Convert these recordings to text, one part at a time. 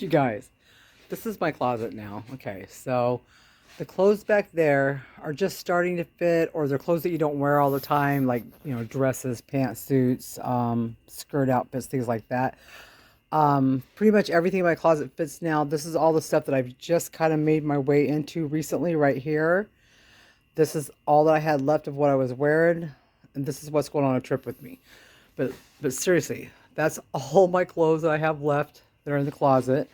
You guys, this is my closet now. Okay, so the clothes back there are just starting to fit, or they're clothes that you don't wear all the time, like, you know, dresses, pantsuits, skirt outfits, things like that. Pretty much everything in my closet fits now. This is all the stuff that I've just kind of made my way into recently right here. This is all that I had left of what I was wearing, and this is what's going on a trip with me. But but seriously, that's all my clothes that I have left that are in the closet.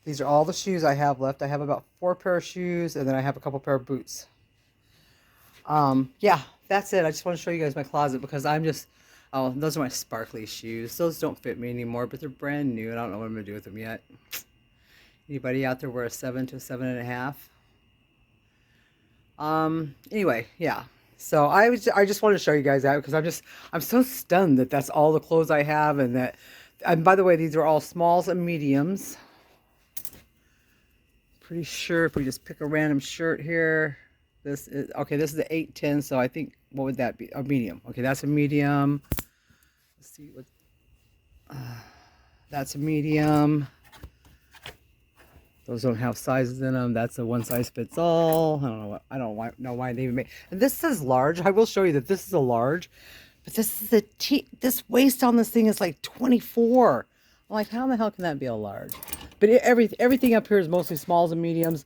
These are all the shoes I have left. I have about 4 pair of shoes, and then I have a couple pair of boots. Yeah, that's it. I just want to show you guys my closet because I'm just, oh, those are my sparkly shoes. Those don't fit me anymore, but they're brand new, and I don't know what I'm going to do with them yet. Anybody out there wear a 7 to a 7.5? Anyway, yeah. So I just wanted to show you guys that because I'm so stunned that that's all the clothes I have, and by the way, these are all smalls and mediums. Pretty sure if we just pick a random shirt here, this is okay. This is the 810, so I think, what would that be? A medium. Okay, that's a medium. Let's see what. That's a medium. Those don't have sizes in them. That's a one size fits all. I don't know why they even make. And this says large. I will show you that this is a large, but this is a T. This waist on this thing is like 24. I'm like, how in the hell can that be a large? But everything up here is mostly smalls and mediums.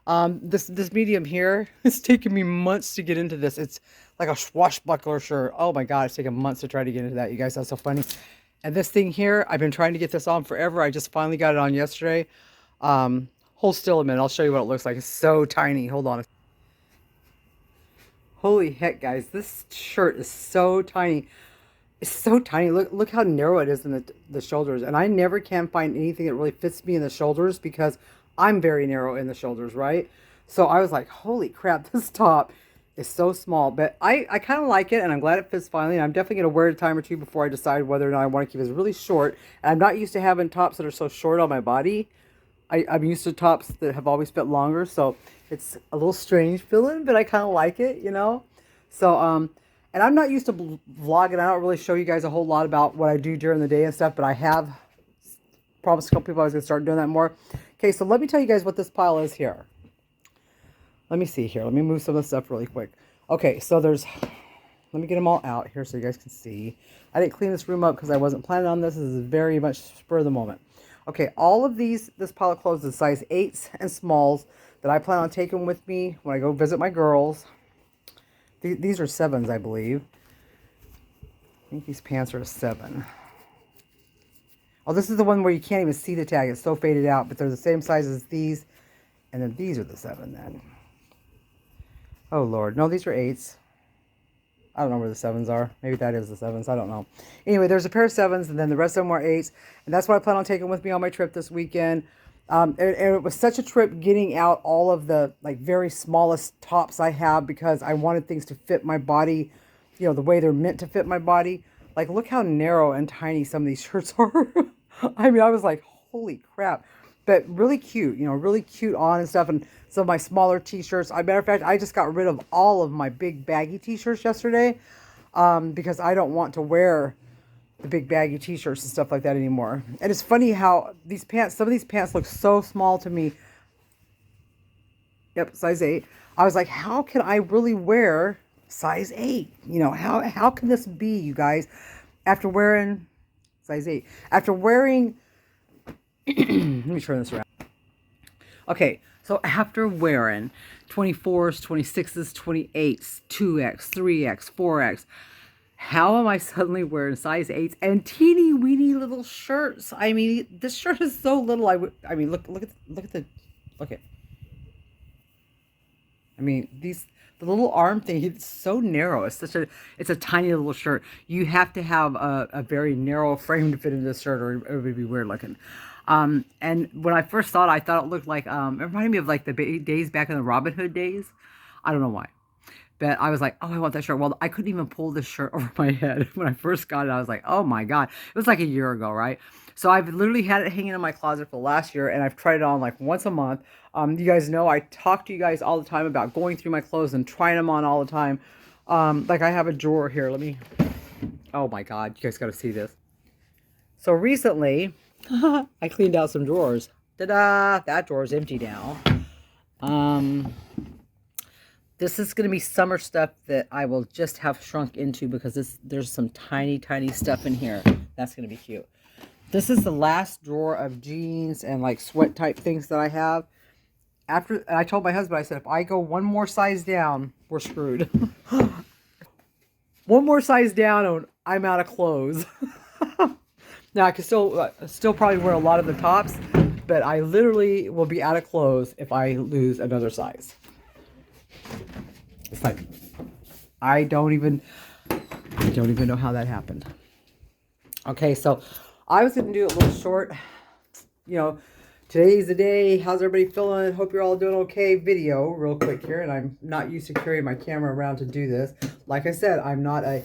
This medium here, it's taken me months to get into this. It's like a swashbuckler shirt. Oh my God, it's taken months to try to get into that. You guys, that's so funny. And this thing here, I've been trying to get this on forever. I just finally got it on yesterday. Hold still a minute. I'll show you what it looks like. It's so tiny. Hold on. Holy heck, guys. This shirt is so tiny. It's so tiny. Look how narrow it is in the shoulders. And I never can find anything that really fits me in the shoulders because I'm very narrow in the shoulders, right? So I was like, holy crap, this top is so small. But I kind of like it, and I'm glad it fits finally. And I'm definitely going to wear it a time or two before I decide whether or not I want to keep it really short. And I'm not used to having tops that are so short on my body. I'm used to tops that have always fit longer, so it's a little strange feeling, but I kind of like it, you know? So, and I'm not used to vlogging. I don't really show you guys a whole lot about what I do during the day and stuff, but I have promised a couple people I was going to start doing that more. Okay, so let me tell you guys what this pile is here. Let me see here. Let me move some of the stuff really quick. Okay, so let me get them all out here so you guys can see. I didn't clean this room up because I wasn't planning on this. This is very much spur of the moment. Okay, all of this pile of clothes is size 8s and smalls that I plan on taking with me when I go visit my girls. These are 7s, I believe. I think these pants are a 7. Oh, this is the one where you can't even see the tag. It's so faded out, but they're the same size as these. And then these are the 7 then. Oh, Lord. No, these are 8s. I don't know where the 7s are. Maybe that is the 7s. I don't know. Anyway, there's a pair of 7s, and then the rest of them are 8s. And that's what I plan on taking with me on my trip this weekend. And it was such a trip getting out all of the, like, very smallest tops I have because I wanted things to fit my body, you know, the way they're meant to fit my body. Like, look how narrow and tiny some of these shirts are. I mean, I was like, holy crap. But really cute, you know, really cute on and stuff. And some of my smaller t-shirts. As a matter of fact, I just got rid of all of my big baggy t-shirts yesterday because I don't want to wear the big baggy t-shirts and stuff like that anymore. And it's funny how some of these pants look so small to me. Yep, size 8. I was like, how can I really wear size 8? You know, how can this be, you guys? After wearing size 8. After wearing... Let me turn this around. Okay, so after wearing 24s, 26s, 28s, 2X, 3X, 4X, how am I suddenly wearing size 8s and teeny weeny little shirts? I mean, this shirt is so little. I mean, look at. I mean, the little arm thing, it's so narrow. It's a tiny little shirt. You have to have a very narrow frame to fit in this shirt, or it would be weird looking. And when I first saw it, I thought it looked like, it reminded me of like the days back in the Robin Hood days. I don't know why. But I was like, oh, I want that shirt. Well, I couldn't even pull this shirt over my head. When I first got it, I was like, oh my God. It was like a year ago, right? So I've literally had it hanging in my closet for the last year, and I've tried it on like once a month. You guys know I talk to you guys all the time about going through my clothes and trying them on all the time. Like I have a drawer here. Oh my God, you guys got to see this. So recently, I cleaned out some drawers. Ta-da! That drawer is empty now. Um, this is going to be summer stuff that I will just have shrunk into because there's some tiny, tiny stuff in here. That's going to be cute. This is the last drawer of jeans and like sweat type things that I have. After I told my husband, I said, if I go one more size down, we're screwed. One more size down and I'm out of clothes. Now I can still probably wear a lot of the tops, but I literally will be out of clothes if I lose another size. It's like I don't even know how that happened. Okay, so I was going to do a little short, you know, today's the day, how's everybody feeling, hope you're all doing okay video real quick here. And I'm not used to carrying my camera around to do this. Like I said, I'm not a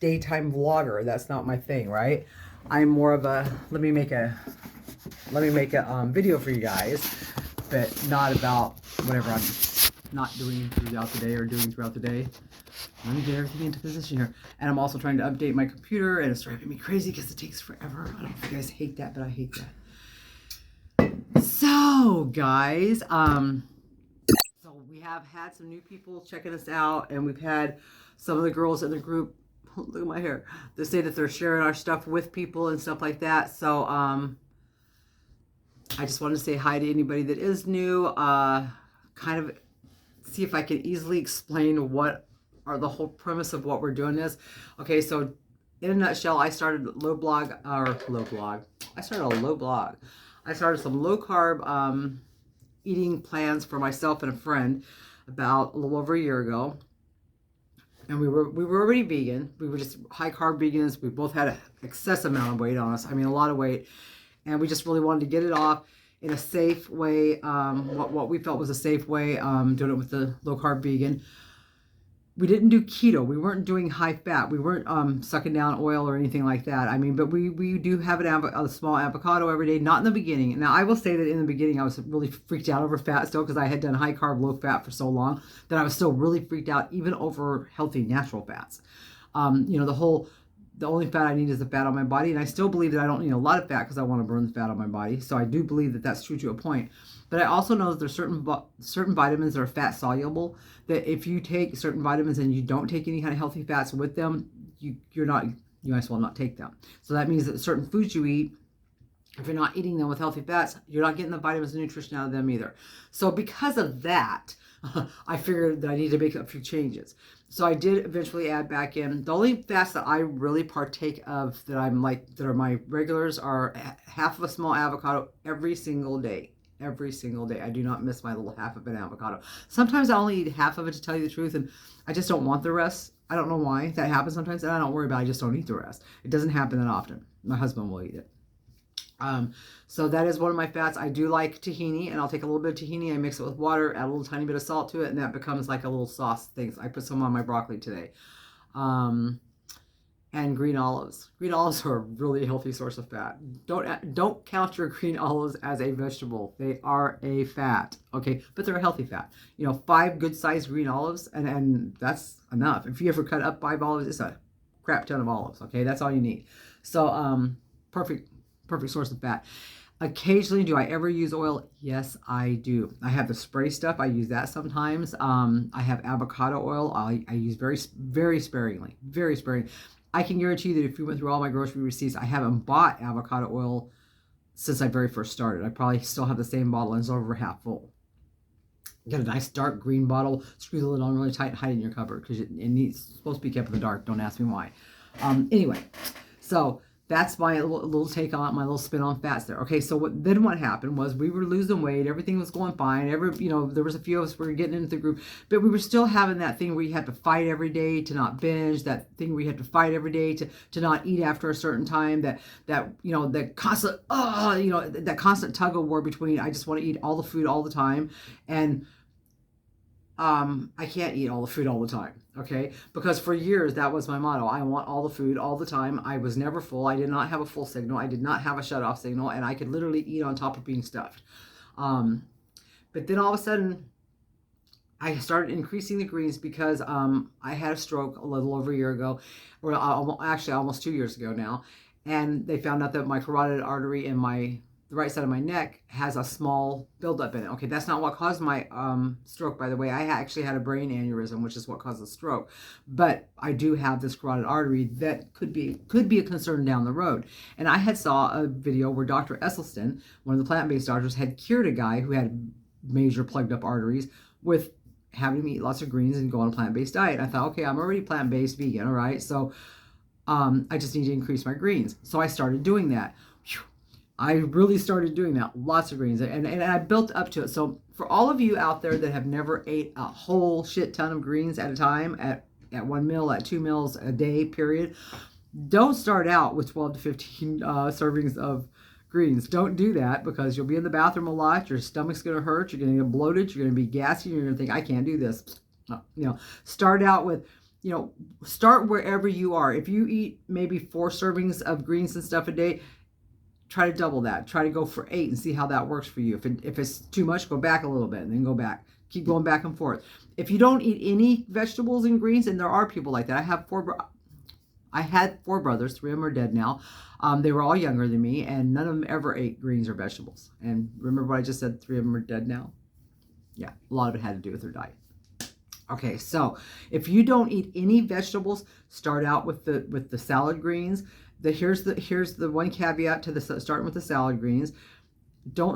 daytime vlogger. That's not my thing, right? I'm more of a let me make a video for you guys, but not about whatever I'm not doing throughout the day or doing throughout the day. Let me get everything into position here. And I'm also trying to update my computer, and it's driving me crazy because it takes forever. I don't know if you guys hate that, but I hate that. So guys, so we have had some new people checking us out, and we've had some of the girls in the group, look at my hair, they say that they're sharing our stuff with people and stuff like that. So I just wanted to say hi to anybody that is new, kind of see if I can easily explain what are the whole premise of what we're doing is. Okay, so in a nutshell, I started I started a low blog. I started some low carb eating plans for myself and a friend about a little over a year ago. And we were already vegan. We were just high carb vegans. We both had an excessive amount of weight on us. I mean, a lot of weight. And we just really wanted to get it off in a safe way. What we felt was a safe way, doing it with the low carb vegan. We didn't do keto. We weren't doing high fat. We weren't sucking down oil or anything like that. I mean, but we do have a small avocado every day, not in the beginning. Now, I will say that in the beginning, I was really freaked out over fat still because I had done high carb, low fat for so long that I was still really freaked out even over healthy natural fats. You know, the only fat I need is the fat on my body. And I still believe that I don't need a lot of fat because I want to burn the fat on my body. So I do believe that that's true to a point. But I also know that there's certain vitamins that are fat soluble, that if you take certain vitamins and you don't take any kind of healthy fats with them, you might as well not take them. So that means that certain foods you eat, if you're not eating them with healthy fats, you're not getting the vitamins and nutrition out of them either. So because of that, I figured that I need to make a few changes. So I did eventually add back in. The only fats that I really partake of that are my regulars are half of a small avocado every single day. Every single day. I do not miss my little half of an avocado. Sometimes I only eat half of it, to tell you the truth, and I just don't want the rest. I don't know why that happens sometimes, and I don't worry about it. I just don't eat the rest. It doesn't happen that often. My husband will eat it. So that is one of my fats. I do like tahini, and I'll take a little bit of tahini, I mix it with water, add a little tiny bit of salt to it, and that becomes like a little sauce thing. So I put some on my broccoli today. And green olives. Green olives are a really healthy source of fat. Don't count your green olives as a vegetable. They are a fat, okay? But they're a healthy fat. You know, 5 good-sized green olives, and that's enough. If you ever cut up 5 olives, it's a crap ton of olives, okay? That's all you need. So, perfect source of fat. Occasionally, do I ever use oil? Yes, I do. I have the spray stuff. I use that sometimes. I have avocado oil. I use very sparingly, very sparingly. I can guarantee that if you went through all my grocery receipts, I haven't bought avocado oil since I very first started. I probably still have the same bottle and it's over half full. Get a nice dark green bottle, screw the lid on really tight, and hide it in your cupboard because it's supposed to be kept in the dark. Don't ask me why. Anyway, so that's my little take on my little spin on fats there. Okay, so what happened was we were losing weight, everything was going fine. There was a few of us were getting into the group, but we were still having that thing where you had to fight every day to not binge, that thing where you had to fight every day to not eat after a certain time, that constant tug of war between I just want to eat all the food all the time, and I can't eat all the food all the time, okay? Because for years, that was my motto. I want all the food all the time. I was never full. I did not have a full signal. I did not have a shut-off signal, and I could literally eat on top of being stuffed. But then all of a sudden, I started increasing the greens because I had a stroke a little over a year ago, or actually almost 2 years ago now, and they found out that my carotid artery in my the right side of my neck has a small buildup in it. Okay, that's not what caused my stroke, by the way. I actually had a brain aneurysm, which is what caused the stroke. But I do have this carotid artery that could be a concern down the road. And I had saw a video where Dr. Esselstyn, one of the plant-based doctors, had cured a guy who had major plugged up arteries with having him eat lots of greens and go on a plant-based diet. I thought, okay, I'm already plant-based vegan, all right? So I just need to increase my greens. So I started doing that. I really started doing that. Lots of greens. And I built up to it. So for all of you out there that have never ate a whole shit ton of greens at a time, at one meal, at 2 meals a day, period, don't start out with 12 to 15 servings of greens. Don't do that, because you'll be in the bathroom a lot. Your stomach's going to hurt. You're going to get bloated. You're going to be gassy. You're going to think, I can't do this. Start out with, start wherever you are. If you eat maybe 4 servings of greens and stuff a day, try to double that. Try to go for 8 and see how that works for you. If it's too much, go back a little bit and then go back. Keep going back and forth. If you don't eat any vegetables and greens, and there are people like that. I had 4 brothers. 3 of them are dead now. They were all younger than me, and none of them ever ate greens or vegetables. And remember what I just said? 3 of them are dead now. Yeah, a lot of it had to do with their diet. Okay, so if you don't eat any vegetables, start out with the salad greens. Here's the one caveat to starting with the salad greens. Don't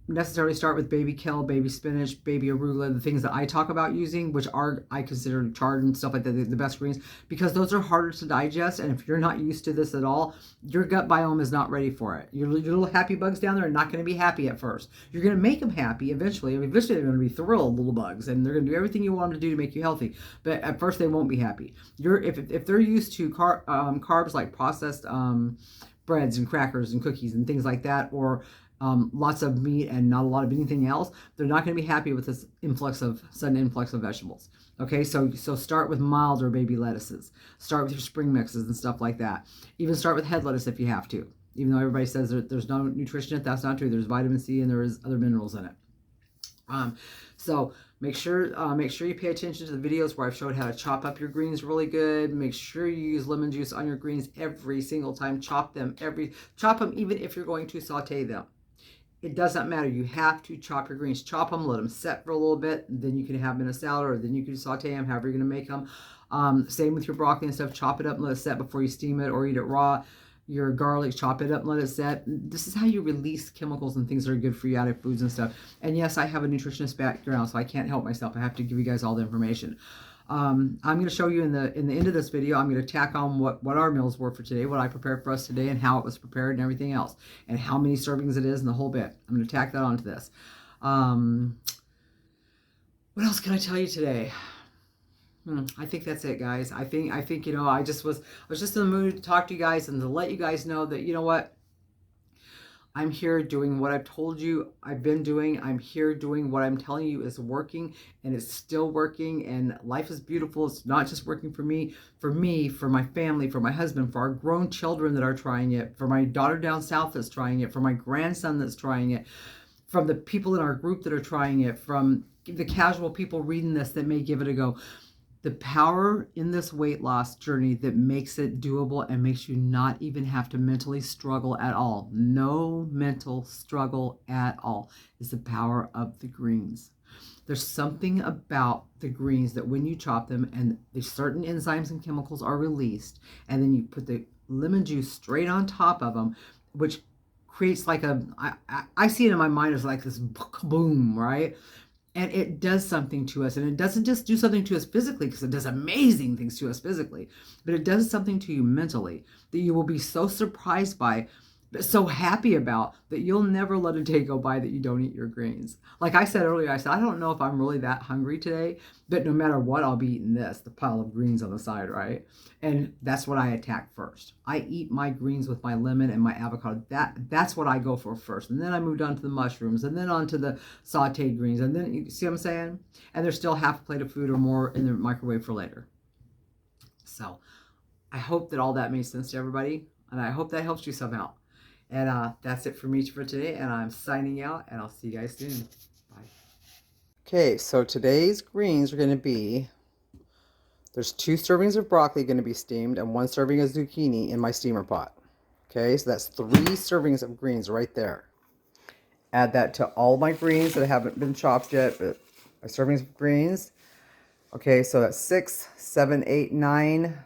necessarily start with baby kale, baby spinach, baby arugula, the things that I talk about using, which I consider chard and stuff like that, the best greens, because those are harder to digest. And if you're not used to this at all, your gut biome is not ready for it. Your little happy bugs down there are not going to be happy at first. You're going to make them happy eventually. Eventually they're going to be thrilled, little bugs, and they're going to do everything you want them to do to make you healthy. But at first they won't be happy. If they're used to carbs like processed breads and crackers and cookies and things like that, or lots of meat and not a lot of anything else, they're not going to be happy with this sudden influx of vegetables. Okay, so start with milder baby lettuces. Start with your spring mixes and stuff like that. Even start with head lettuce if you have to. Even though everybody says there's no nutrition in it, that's not true. There's vitamin C and there is other minerals in it. So make sure you pay attention to the videos where I've showed how to chop up your greens really good. Make sure you use lemon juice on your greens every single time. Chop them even if you're going to saute them. It doesn't matter. You have to chop your greens. Chop them, let them set for a little bit, and then you can have them in a salad, or then you can saute them, however you're going to make them. Same with your broccoli and stuff. Chop it up and let it set before you steam it or eat it raw. Your garlic, chop it up and let it set. This is how you release chemicals and things that are good for you out of foods and stuff. And yes, I have a nutritionist background, so I can't help myself. I have to give you guys all the information. I'm going to show you in the end of this video, I'm going to tack on what our meals were for today, what I prepared for us today, and how it was prepared and everything else, and how many servings it is and the whole bit. I'm going to tack that onto this. What else can I tell you today? I think that's it, guys. I think I was just in the mood to talk to you guys and to let you guys know that, you know what? I'm here doing what I've told you I've been doing. I'm here doing what I'm telling you is working, and it's still working, and life is beautiful. It's not just working for me, for my family, for my husband, for our grown children that are trying it, for my daughter down south that's trying it, for my grandson that's trying it, from the people in our group that are trying it, from the casual people reading this that may give it a go. The power in this weight loss journey that makes it doable and makes you not even have to mentally struggle at all, no mental struggle at all, is the power of the greens. There's something about the greens that when you chop them and there's certain enzymes and chemicals are released, and then you put the lemon juice straight on top of them, which creates like I see it in my mind as like this boom, right? And it does something to us. And it doesn't just do something to us physically, because it does amazing things to us physically, but it does something to you mentally that you will be so surprised by, but so happy about, that you'll never let a day go by that you don't eat your greens. Like I said earlier, I don't know if I'm really that hungry today, but no matter what, I'll be eating the pile of greens on the side, right? And that's what I attack first. I eat my greens with my lemon and my avocado. That's what I go for first. And then I moved on to the mushrooms, and then on to the sauteed greens. And then, you see what I'm saying? And there's still half a plate of food or more in the microwave for later. So I hope that all that made sense to everybody, and I hope that helps you somehow. And that's it for me for today, and I'm signing out, and I'll see you guys soon. Bye. Okay, so today's greens are going to be, there's 2 servings of broccoli going to be steamed, and 1 serving of zucchini in my steamer pot. Okay, so that's 3 servings of greens right there. Add that to all my greens that haven't been chopped yet, but my servings of greens. Okay, so that's 6, 7, 8, 9,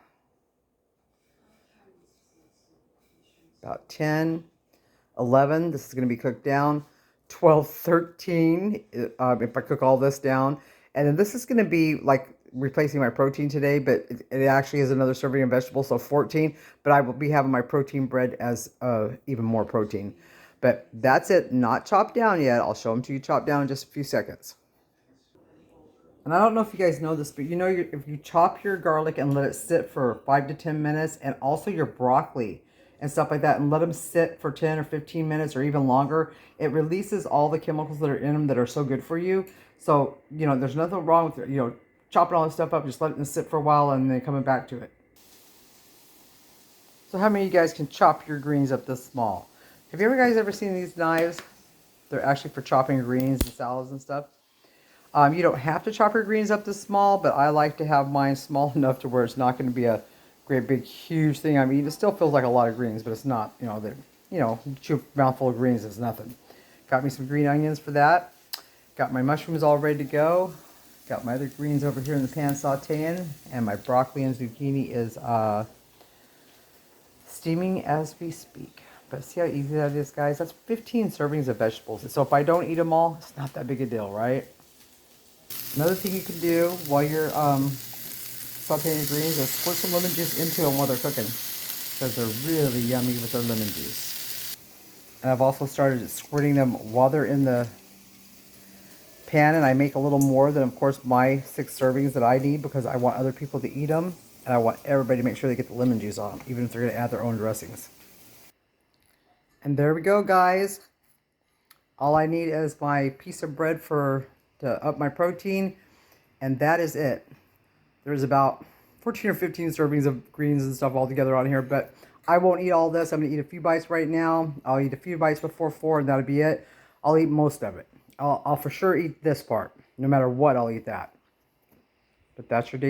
about 10, 11. This is going to be cooked down. 12, 13, if I cook all this down. And then this is going to be like replacing my protein today, but it actually is another serving of vegetables, so 14. But I will be having my protein bread as even more protein. But that's it, not chopped down yet. I'll show them to you chopped down in just a few seconds. And I don't know if you guys know this, but you know, if you chop your garlic and let it sit for 5 to 10 minutes, and also your broccoli and stuff like that, and let them sit for 10 or 15 minutes or even longer, it releases all the chemicals that are in them that are so good for you. So, you know, there's nothing wrong with, you know, chopping all this stuff up, just letting it sit for a while and then coming back to it. So how many of you guys can chop your greens up this small? Have you guys ever seen these knives? They're actually for chopping greens and salads and stuff. You don't have to chop your greens up this small, but I like to have mine small enough to where it's not going to be a great big huge thing. I mean, it still feels like a lot of greens, but it's not. You know, chew a mouthful of greens is nothing. Got me some green onions for that. Got my mushrooms all ready to go. Got my other greens over here in the pan sauteing, and my broccoli and zucchini is steaming as we speak. But see how easy that is, guys? That's 15 servings of vegetables. So if I don't eat them all, it's not that big a deal, right? Another thing you can do while you're sauteing your greens is squirt some lemon juice into them while they're cooking, because they're really yummy with their lemon juice. And I've also started squirting them while they're in the pan, and I make a little more than, of course, my 6 servings that I need, because I want other people to eat them, and I want everybody to make sure they get the lemon juice on them, even if they're going to add their own dressings. And there we go, guys. All I need is my piece of bread to up my protein, and that is it. There's about 14 or 15 servings of greens and stuff all together on here, but I won't eat all this. I'm going to eat a few bites right now. I'll eat a few bites before 4, and that'll be it. I'll eat most of it. I'll for sure eat this part. No matter what, I'll eat that. But that's your day.